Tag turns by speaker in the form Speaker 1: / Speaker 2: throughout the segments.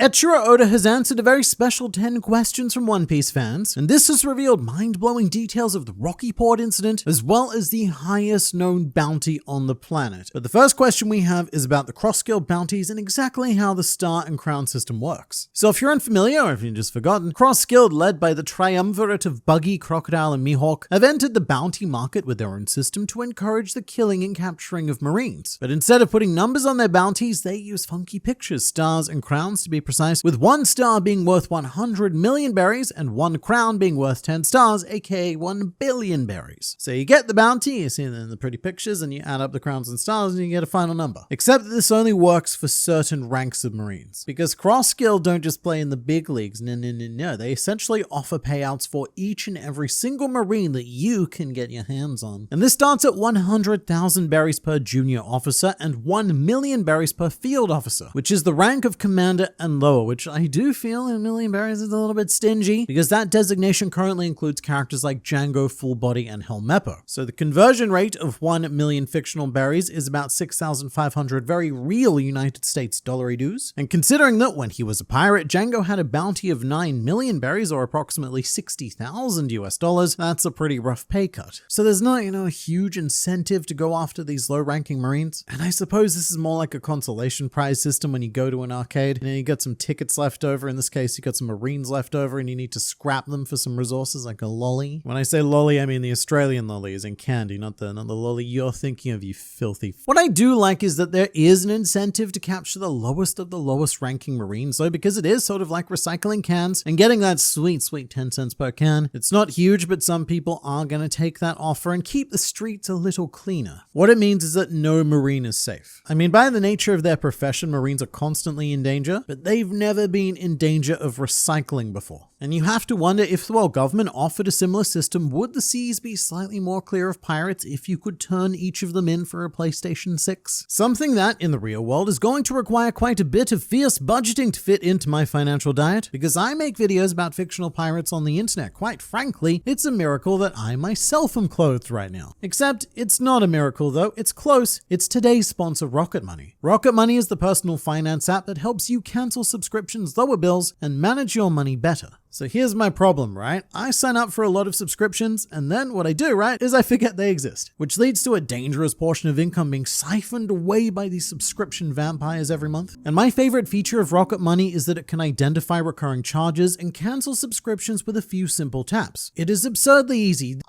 Speaker 1: Eiichiro Oda has answered a very special 10 questions from One Piece fans, and this has revealed mind-blowing details of the Rocky Port incident, as well as the highest known bounty on the planet. But the first question we have is about the cross-guild bounties and exactly how the star and crown system works. So if you're unfamiliar, or if you've just forgotten, cross-guild, led by the triumvirate of Buggy, Crocodile, and Mihawk, have entered the bounty market with their own system to encourage the killing and capturing of Marines. But instead of putting numbers on their bounties, they use funky pictures, stars, and crowns to be precise, with one star being worth 100 million berries and one crown being worth 10 stars, aka 1 billion berries. So you get the bounty, you see it in the pretty pictures, and you add up the crowns and stars and you get a final number. Except that this only works for certain ranks of Marines, because Cross Guild don't just play in the big leagues, no, they essentially offer payouts for each and every single Marine that you can get your hands on. And this starts at 100,000 berries per junior officer and 1 million berries per field officer, which is the rank of commander and lower, which I do feel a million berries is a little bit stingy, because that designation currently includes characters like Django, Full Body, and Helmeppo. So the conversion rate of 1 million fictional berries is about 6,500 very real United States dollary dues. And considering that when he was a pirate, Django had a bounty of 9 million berries, or approximately 60,000 US dollars, that's a pretty rough pay cut. So there's not, a huge incentive to go after these low-ranking Marines. And I suppose this is more like a consolation prize system when you go to an arcade and you got some tickets left over. In this case, you got some Marines left over and you need to scrap them for some resources like a lolly. When I say lolly, I mean the Australian lolly as in candy, not the lolly you're thinking of, you filthy. What I do like is that there is an incentive to capture the lowest of the lowest ranking Marines, though, because it is sort of like recycling cans and getting that sweet 10 cents per can. It's not huge, but some people are going to take that offer and keep the streets a little cleaner. What it means is that no Marine is safe. I mean, by the nature of their profession, Marines are constantly in danger, but they've never been in danger of recycling before. And you have to wonder if the world government offered a similar system, would the seas be slightly more clear of pirates if you could turn each of them in for a PlayStation 6? Something that, in the real world, is going to require quite a bit of fierce budgeting to fit into my financial diet, because I make videos about fictional pirates on the internet. Quite frankly, it's a miracle that I myself am clothed right now. Except, it's not a miracle though, it's close. It's today's sponsor, Rocket Money. Rocket Money is the personal finance app that helps you cancel subscriptions, lower bills, and manage your money better. So here's my problem, right? I sign up for a lot of subscriptions, and then what I do, right, is I forget they exist, which leads to a dangerous portion of income being siphoned away by these subscription vampires every month. And my favorite feature of Rocket Money is that it can identify recurring charges and cancel subscriptions with a few simple taps. It is absurdly easy.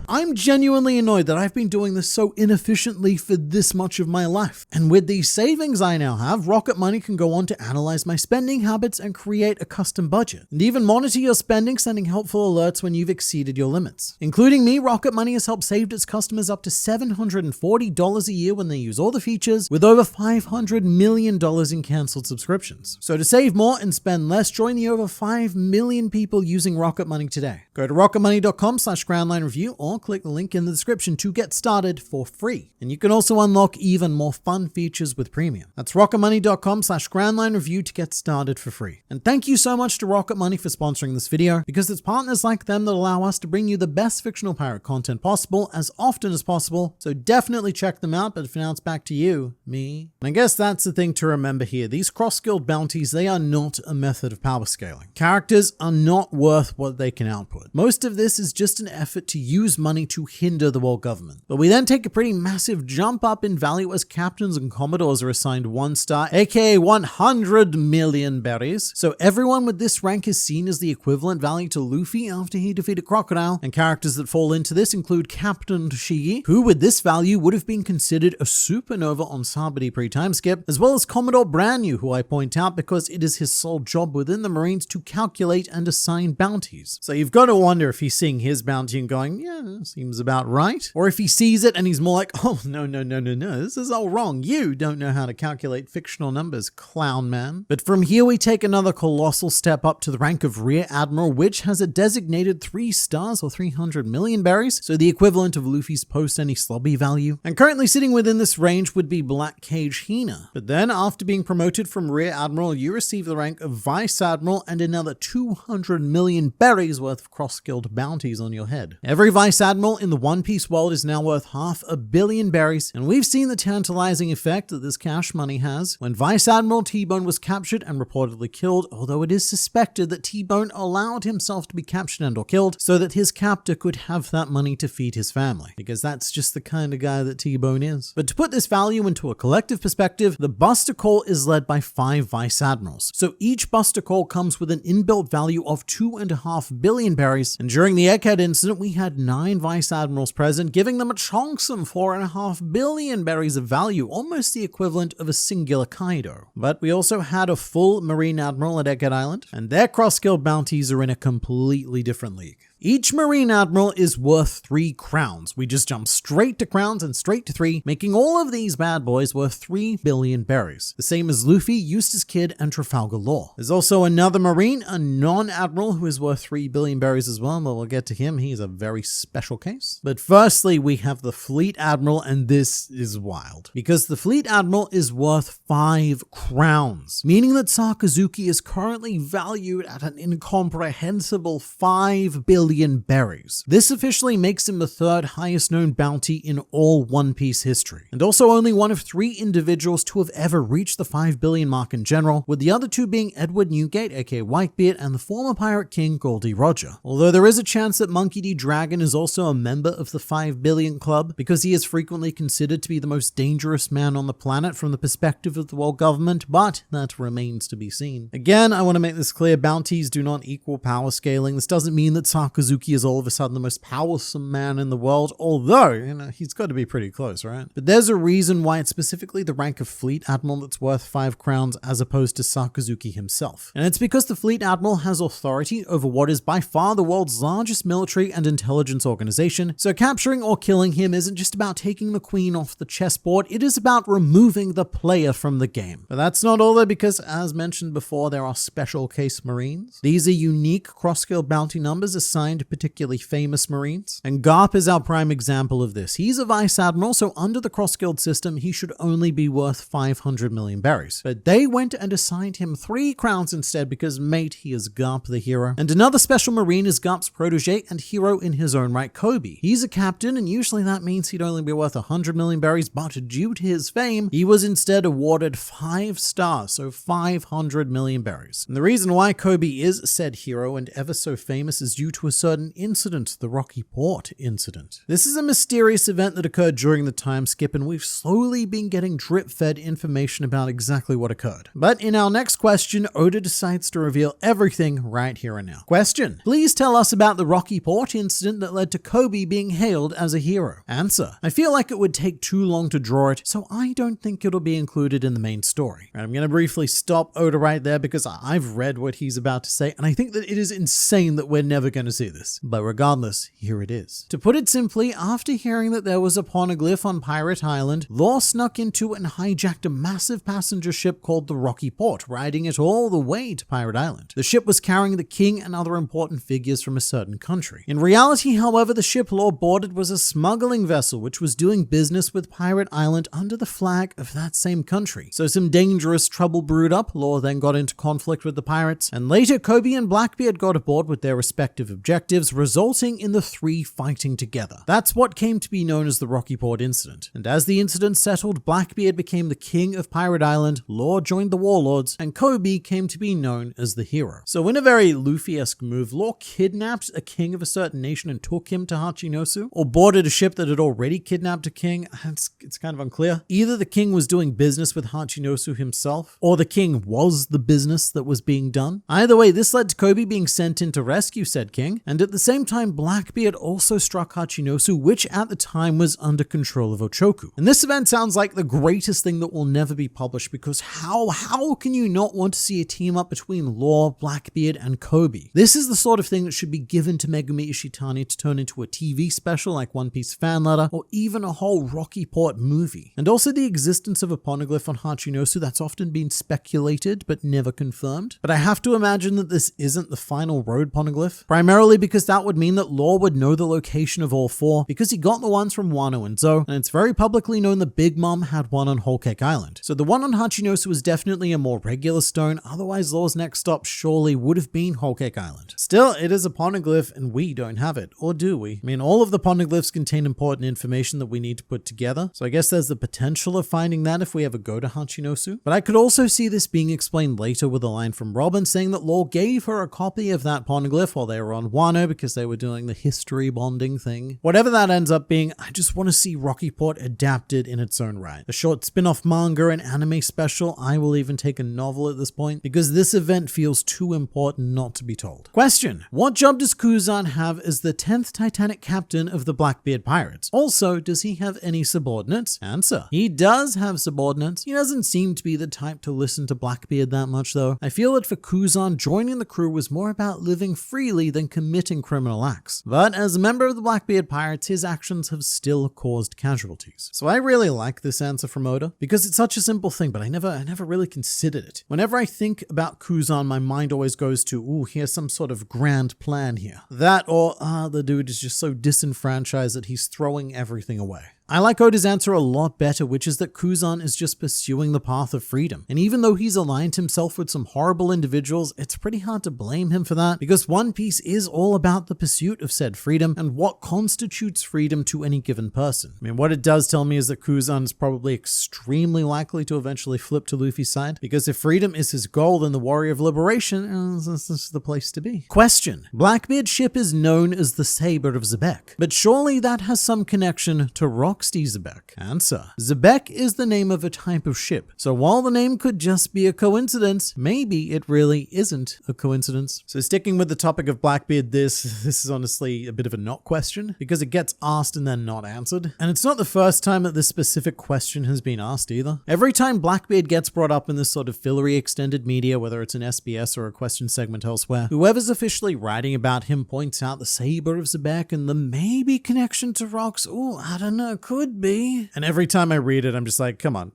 Speaker 1: I'm genuinely annoyed that I've been doing this so inefficiently for this much of my life. And with these savings I now have, Rocket Money can go on to analyze my spending habits and create a custom budget, and even monitor your spending, sending helpful alerts when you've exceeded your limits. Including me, Rocket Money has helped save its customers up to $740 a year when they use all the features, with over $500 million in canceled subscriptions. So to save more and spend less, join the over 5 million people using Rocket Money today. Go to rocketmoney.com/groundline-review or click the link in the description to get started for free. And you can also unlock even more fun features with premium. That's rocketmoney.com/groundline-review to get started for free. And thank you so much to Rocket Money for sponsoring this video, because it's partners like them that allow us to bring you the best fictional pirate content possible as often as possible. So definitely check them out. But for now, it's back to you, me. And I guess that's the thing to remember here. These cross-guild bounties, they are not a method of power scaling. Characters are not worth what they can output. Most of this is just an effort to use money to hinder the world government. But we then take a pretty massive jump up in value as captains and commodores are assigned 1 star, aka 100 million berries. So everyone with this rank is seen as the equivalent value to Luffy after he defeated Crocodile. And characters that fall into this include Captain Shigi, who with this value would have been considered a supernova on Sabo pre-time skip, as well as Commodore Brand New, who I point out because it is his sole job within the Marines to calculate and assign bounties. So you've got to wonder if he's seeing his bounty and going, yeah, seems about right. Or if he sees it and he's more like, oh, no, this is all wrong. You don't know how to calculate fictional numbers, clown man. But from here, we take another colossal step up to the rank of Rear Admiral, which has a designated 3 stars or 300 million berries, so the equivalent of Luffy's post any slobby value. And currently sitting within this range would be Black Cage Hina. But then after being promoted from Rear Admiral, you receive the rank of Vice Admiral and another 200 million berries worth of cross-guild bounties on your head. Every Vice Admiral in the One Piece world is now worth 500 million berries, and we've seen the tantalizing effect that this cash money has. When Vice Admiral T-Bone was captured and reportedly killed, although it is suspected that T-Bone allowed himself to be captured and or killed so that his captor could have that money to feed his family, because that's just the kind of guy that T-Bone is. But to put this value into a collective perspective, the Buster Call is led by 5 Vice Admirals. So each Buster Call comes with an inbuilt value of 2.5 billion berries, and during the Egghead incident, we had 9 Vice Admirals present, giving them a chonksome 4.5 billion berries of value, almost the equivalent of a singular Kaido. But we also had a full Marine Admiral at Egghead Island, and their cross-guild bounties are in a completely different league. Each Marine Admiral is worth 3 crowns. We just jump straight to crowns and straight to 3, making all of these bad boys worth 3 billion berries. The same as Luffy, Eustace Kid, and Trafalgar Law. There's also another Marine, a non-Admiral, who is worth 3 billion berries as well, but we'll get to him. He's a very special case. But firstly, we have the Fleet Admiral, and this is wild, because the Fleet Admiral is worth 5 crowns, meaning that Sakazuki is currently valued at an incomprehensible 5 billion berries. This officially makes him the 3rd highest known bounty in all One Piece history, and also only one of 3 individuals to have ever reached the 5 billion mark in general, with the other 2 being Edward Newgate, aka Whitebeard, and the former pirate king Goldie Roger. Although there is a chance that Monkey D. Dragon is also a member of the 5 billion club, because he is frequently considered to be the most dangerous man on the planet from the perspective of the world government, but that remains to be seen. Again, I want to make this clear, bounties do not equal power scaling. This doesn't mean that Sakazuki is all of a sudden the most powerful man in the world, although, he's got to be pretty close, right? But there's a reason why it's specifically the rank of Fleet Admiral that's worth 5 crowns as opposed to Sakazuki himself. And it's because the Fleet Admiral has authority over what is by far the world's largest military and intelligence organization, so capturing or killing him isn't just about taking the queen off the chessboard, it is about removing the player from the game. But that's not all though, because as mentioned before, there are special case Marines. These are unique cross-guild bounty numbers assigned to particularly famous Marines, and Garp is our prime example of this. He's a Vice Admiral, so under the cross-guild system, he should only be worth 500 million berries. But they went and assigned him 3 crowns instead because, mate, he is Garp the hero. And another special Marine is Garp's protege and hero in his own right, Kobe. He's a captain, and usually that means he'd only be worth 100 million berries, but due to his fame, he was instead awarded 5 stars, so 500 million berries. And the reason why Kobe is said hero and ever so famous is due to a certain incident, the Rocky Port incident. This is a mysterious event that occurred during the time skip, and we've slowly been getting drip-fed information about exactly what occurred. But in our next question, Oda decides to reveal everything right here and now. Question: please tell us about the Rocky Port incident that led to Kobe being hailed as a hero. Answer: I feel like it would take too long to draw it, so I don't think it'll be included in the main story. Right, I'm going to briefly stop Oda right there because I've read what he's about to say, and I think that it is insane that we're never going to see this. But regardless, here it is. To put it simply, after hearing that there was a poneglyph on Pirate Island, Law snuck into and hijacked a massive passenger ship called the Rocky Port, riding it all the way to Pirate Island. The ship was carrying the king and other important figures from a certain country. In reality, however, the ship Law boarded was a smuggling vessel which was doing business with Pirate Island under the flag of that same country. So some dangerous trouble brewed up. Law then got into conflict with the pirates, and later Kobe and Blackbeard got aboard with their respective objectives, resulting in the 3 fighting together. That's what came to be known as the Rocky Port incident. And as the incident settled, Blackbeard became the king of Pirate Island, Law joined the warlords, and Kobe came to be known as the hero. So in a very Luffy-esque move, Law kidnapped a king of a certain nation and took him to Hachinosu, or boarded a ship that had already kidnapped a king. It's kind of unclear. Either the king was doing business with Hachinosu himself, or the king was the business that was being done. Either way, this led to Kobe being sent in to rescue said king, and at the same time, Blackbeard also struck Hachinosu, which at the time was under control of Ochoku. And this event sounds like the greatest thing that will never be published, because how can you not want to see a team up between Law, Blackbeard, and Kobe? This is the sort of thing that should be given to Megumi Ishitani to turn into a TV special like One Piece fan letter, or even a whole Rocky Port movie. And also the existence of a poneglyph on Hachinosu, that's often been speculated but never confirmed. But I have to imagine that this isn't the final road poneglyph. Primarily purely because that would mean that Law would know the location of all four because he got the ones from Wano and Zo, and it's very publicly known that Big Mom had one on Whole Cake Island. So the one on Hachinosu was definitely a more regular stone, otherwise Law's next stop surely would have been Whole Cake Island. Still, it is a poneglyph and we don't have it, or do we? I mean, all of the poneglyphs contain important information that we need to put together, so I guess there's the potential of finding that if we ever go to Hachinosu. But I could also see this being explained later with a line from Robin saying that Law gave her a copy of that poneglyph while they were on Wano because they were doing the history bonding thing. Whatever that ends up being, I just want to see Rocky Port adapted in its own right. A short spin-off manga, an anime special, I will even take a novel at this point because this event feels too important not to be told. Question: what job does Kuzan have as the 10th Titanic captain of the Blackbeard Pirates? Also, does he have any subordinates? Answer: he does have subordinates. He doesn't seem to be the type to listen to Blackbeard that much though. I feel that for Kuzan, joining the crew was more about living freely than committing criminal acts. But as a member of the Blackbeard Pirates, his actions have still caused casualties. So I really like this answer from Oda because it's such a simple thing, but I never really considered it. Whenever I think about Kuzan, my mind always goes to, ooh, here's some sort of grand plan here. That or, the dude is just so disenfranchised that he's throwing everything away. I like Oda's answer a lot better, which is that Kuzan is just pursuing the path of freedom. And even though he's aligned himself with some horrible individuals, it's pretty hard to blame him for that because One Piece is all about the pursuit of said freedom and what constitutes freedom to any given person. I mean, what it does tell me is that Kuzan is probably extremely likely to eventually flip to Luffy's side because if freedom is his goal, then the Warrior of Liberation is the place to be. Question: Blackbeard's ship is known as the Saber of Xebec, but surely that has some connection to Rocksteady Xebec. Answer: Xebec is the name of a type of ship. So while the name could just be a coincidence, maybe it really isn't a coincidence. So sticking with the topic of Blackbeard, this is honestly a bit of a not question because it gets asked and then not answered. And it's not the first time that this specific question has been asked either. Every time Blackbeard gets brought up in this sort of fillery extended media, whether it's an SBS or a question segment elsewhere, whoever's officially writing about him points out the Saber of Xebec and the maybe connection to rocks. Oh, I don't know, could be. And every time I read it, I'm just like, come on,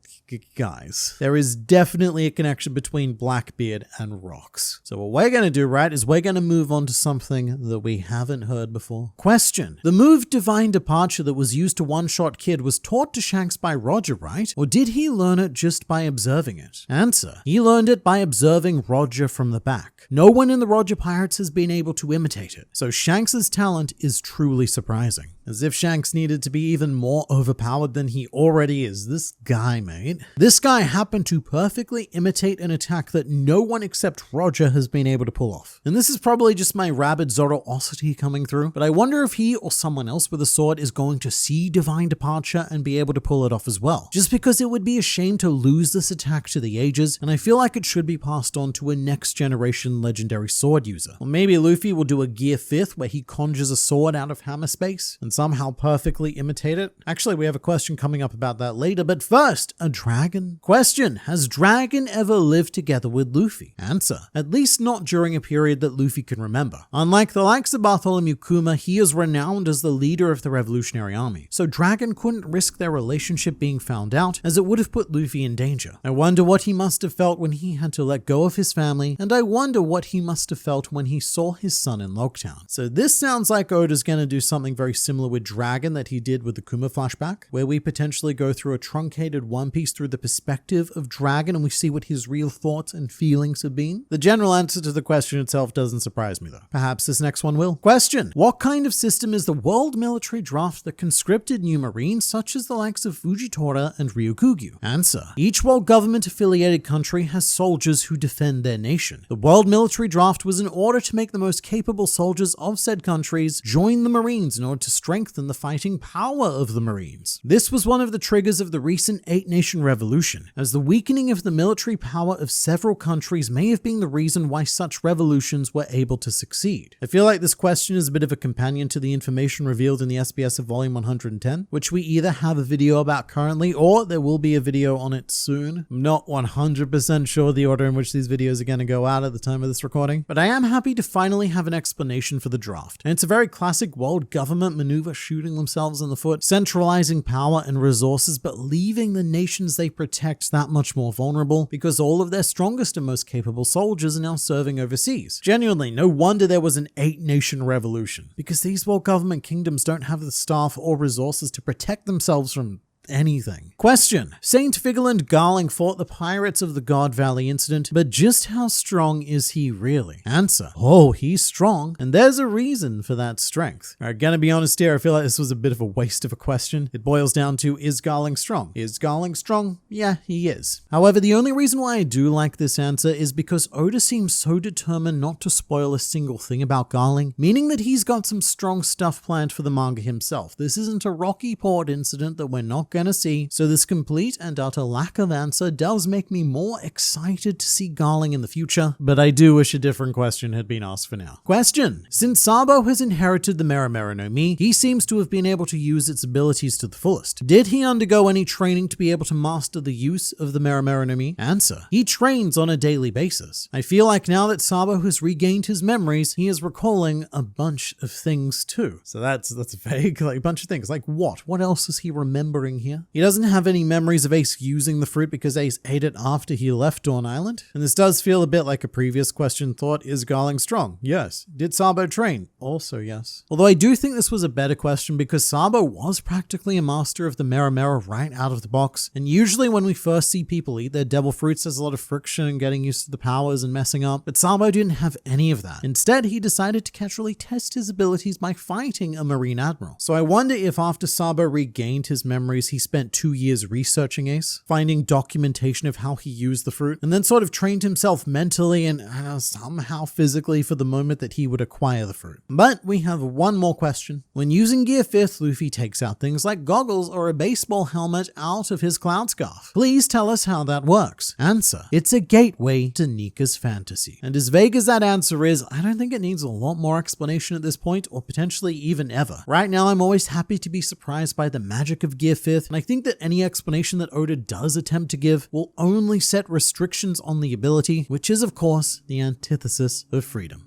Speaker 1: guys. There is definitely a connection between Blackbeard and rocks. So what we're going to do, right, is we're going to move on to something that we haven't heard before. Question: the move Divine Departure that was used to one-shot Kid was taught to Shanks by Roger, right? Or did he learn it just by observing it? Answer: he learned it by observing Roger from the back. No one in the Roger Pirates has been able to imitate it. So Shanks' talent is truly surprising. As if Shanks needed to be even more overpowered than he already is. This guy, mate. This guy happened to perfectly imitate an attack that no one except Roger has been able to pull off. And this is probably just my rabid Zoroosity coming through, but I wonder if he or someone else with a sword is going to see Divine Departure and be able to pull it off as well. Just because it would be a shame to lose this attack to the ages, and I feel like it should be passed on to a next generation legendary sword user. Or maybe Luffy will do a Gear 5th where he conjures a sword out of hammer space and somehow perfectly imitate it. Actually, we have a question coming up about that later, but first, a dragon. Question: has Dragon ever lived together with Luffy? Answer: at least not during a period that Luffy can remember. Unlike the likes of Bartholomew Kuma, he is renowned as the leader of the Revolutionary Army, so Dragon couldn't risk their relationship being found out as it would have put Luffy in danger. I wonder what he must have felt when he had to let go of his family, and I wonder what he must have felt when he saw his son in Loketown. So this sounds like Oda's gonna do something very similar with Dragon that he did with the Kuma flashback, where we potentially go through a truncated One Piece through the perspective of Dragon and we see what his real thoughts and feelings have been. The general answer to the question itself doesn't surprise me though. Perhaps this next one will. Question: what kind of system is the world military draft that conscripted new marines such as the likes of Fujitora and Ryukugyu? Answer: each world government affiliated country has soldiers who defend their nation. The world military draft was in order to make the most capable soldiers of said countries join the Marines in order to strengthen the fighting power of the Marines. This was one of the triggers of the recent 8-Nation Revolution, as the weakening of the military power of several countries may have been the reason why such revolutions were able to succeed. I feel like this question is a bit of a companion to the information revealed in the SBS of Volume 110, which we either have a video about currently or there will be a video on it soon. I'm not 100% sure the order in which these videos are going to go out at the time of this recording, but I am happy to finally have an explanation for the draft. And it's a very classic world government maneuver shooting themselves in the foot, central centralizing power and resources but leaving the nations they protect that much more vulnerable because all of their strongest and most capable soldiers are now serving overseas. Genuinely, no wonder there was an 8-nation revolution, because these world government kingdoms don't have the staff or resources to protect themselves from anything. Question. Saint Vigilant Garling fought the pirates of the God Valley incident, but just how strong is he really? Answer. Oh, he's strong, and there's a reason for that strength. Alright, gonna be honest here, I feel like this was a bit of a waste of a question. It boils down to, is Garling strong? Is Garling strong? Yeah, he is. However, the only reason why I do like this answer is because Oda seems so determined not to spoil a single thing about Garling, meaning that he's got some strong stuff planned for the manga himself. This isn't a Rocky Port incident that we're not gonna see, so this complete and utter lack of answer does make me more excited to see Garling in the future, but I do wish a different question had been asked for now. Question. Since Sabo has inherited the Mera Mera no Mi, he seems to have been able to use its abilities to the fullest. Did he undergo any training to be able to master the use of the Mera Mera no Mi? Answer. He trains on a daily basis. I feel like now that Sabo has regained his memories, he is recalling a bunch of things too. So that's vague, like a bunch of things. Like what? What else is he remembering here? He doesn't have any memories of Ace using the fruit because Ace ate it after he left Dawn Island. And this does feel a bit like a previous question thought, is Garling strong? Yes. Did Sabo train? Also yes. Although I do think this was a better question because Sabo was practically a master of the Mera Mera right out of the box. And usually when we first see people eat their devil fruits, there's a lot of friction and getting used to the powers and messing up. But Sabo didn't have any of that. Instead, he decided to casually test his abilities by fighting a Marine Admiral. So I wonder if after Sabo regained his memories, he spent 2 years researching Ace, finding documentation of how he used the fruit, and then sort of trained himself mentally and somehow physically for the moment that he would acquire the fruit. But we have one more question. When using Gear 5th, Luffy takes out things like goggles or a baseball helmet out of his cloud scarf. Please tell us how that works. Answer. It's a gateway to Nika's fantasy. And as vague as that answer is, I don't think it needs a lot more explanation at this point, or potentially even ever. Right now, I'm always happy to be surprised by the magic of Gear 5th, and I think that any explanation that Oda does attempt to give will only set restrictions on the ability, which is of course the antithesis of freedom.